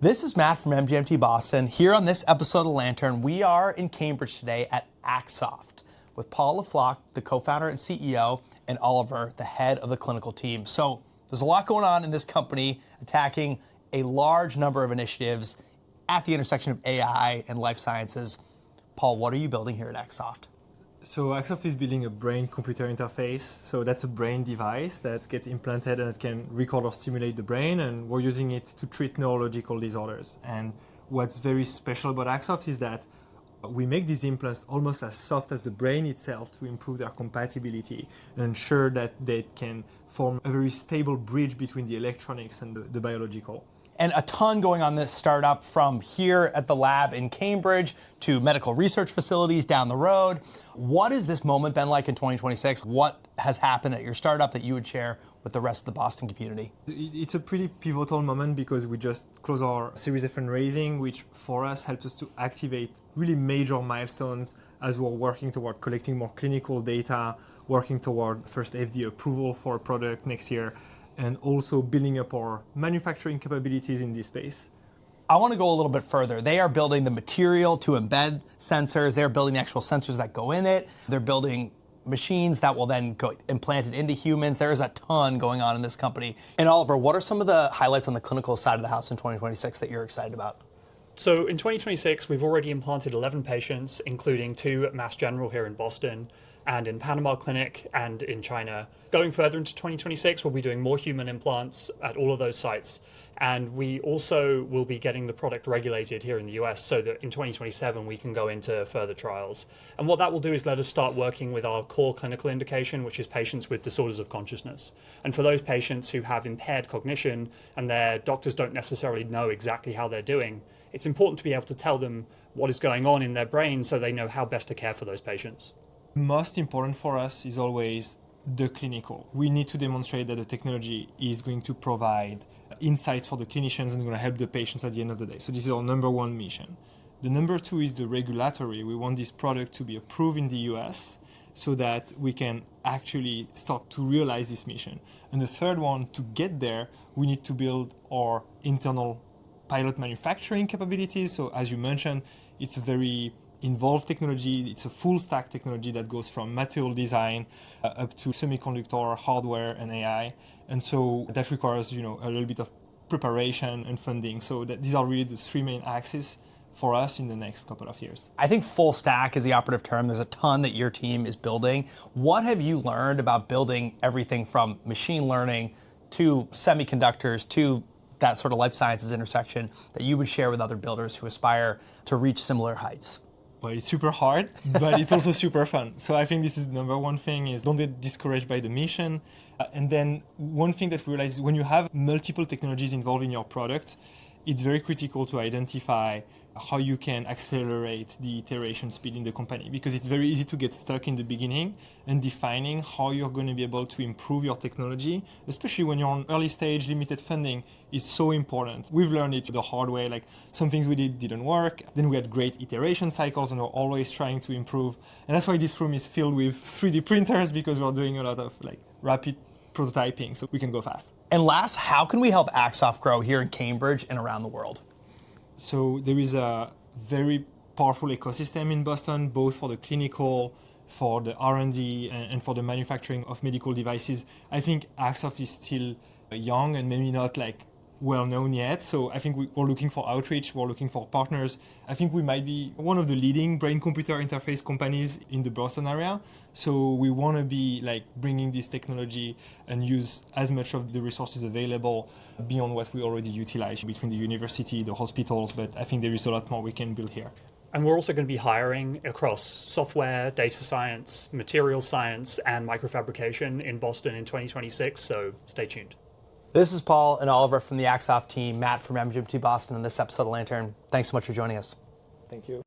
This is Matt from MGMT Boston. Here on this episode of The Lantern, we are in Cambridge today at Axoft with Paul Floch, the co-founder and CEO, and Oliver, the head of the clinical team. So there's a lot going on in this company, attacking a large number of initiatives at the intersection of AI and life sciences. Paul, what are you building here at Axoft? So Axoft is building a brain-computer interface. So that's a brain device that gets implanted and it can record or stimulate the brain, and we're using it to treat neurological disorders. And what's very special about Axoft is that we make these implants almost as soft as the brain itself to improve their compatibility and ensure that they can form a very stable bridge between the electronics and the biological. And a ton going on this startup, from here at the lab in Cambridge to medical research facilities down the road. What has this moment been like in 2026? What has happened at your startup that you would share with the rest of the Boston community? It's a pretty pivotal moment because we just closed our Series F fundraising, which for us helps us to activate really major milestones as we're working toward collecting more clinical data, working toward first FDA approval for a product next year, and also building up our manufacturing capabilities in this space. I want to go a little bit further. They are building the material to embed sensors. They're building the actual sensors that go in it. They're building machines that will then go implanted into humans. There is a ton going on in this company. And Oliver, what are some of the highlights on the clinical side of the house in 2026 that you're excited about? So in 2026, we've already implanted 11 patients, including 2 at Mass General here in Boston, and in Panama Clinic and in China. Going further into 2026, we'll be doing more human implants at all of those sites. And we also will be getting the product regulated here in the US so that in 2027 we can go into further trials. And what that will do is let us start working with our core clinical indication, which is patients with disorders of consciousness. And for those patients who have impaired cognition and their doctors don't necessarily know exactly how they're doing, it's important to be able to tell them what is going on in their brain so they know how best to care for those patients. Most important for us is always the clinical. We need to demonstrate that the technology is going to provide insights for the clinicians and going to help the patients at the end of the day. So this is our number one mission. The number two is the regulatory. We want this product to be approved in the US so that we can actually start to realize this mission. And the third one, to get there, we need to build our internal pilot manufacturing capabilities. So as you mentioned, it's a very involved technology. It's a full stack technology that goes from material design up to semiconductor, hardware, and AI. And so that requires, a little bit of preparation and funding. So these are really the 3 main axes for us in the next couple of years. I think full stack is the operative term. There's a ton that your team is building. What have you learned about building everything from machine learning to semiconductors to that sort of life sciences intersection that you would share with other builders who aspire to reach similar heights? Well, it's super hard, but it's also super fun. So I think this is number one thing, is don't get discouraged by the mission. And then one thing that we realize is when you have multiple technologies involved in your product, it's very critical to identify how you can accelerate the iteration speed in the company, because it's very easy to get stuck in the beginning and defining how you're going to be able to improve your technology, especially when you're on early stage, limited funding, is so important. We've learned it the hard way, like some things we didn't work. Then we had great iteration cycles and we're always trying to improve. And that's why this room is filled with 3D printers, because we're doing a lot of rapid prototyping so we can go fast. And last, how can we help Axoft grow here in Cambridge and around the world? So there is a very powerful ecosystem in Boston, both for the clinical, for the R&D, and for the manufacturing of medical devices. I think Axoft is still young and maybe not well known yet. So I think we're looking for outreach, we're looking for partners. I think we might be one of the leading brain-computer interface companies in the Boston area. So we want to be bringing this technology and use as much of the resources available beyond what we already utilize between the university, the hospitals, but I think there is a lot more we can build here. And we're also going to be hiring across software, data science, material science, and microfabrication in Boston in 2026, so stay tuned. This is Paul and Oliver from the Axoft team, Matt from MGMT Boston, on this episode of Lantern. Thanks so much for joining us. Thank you.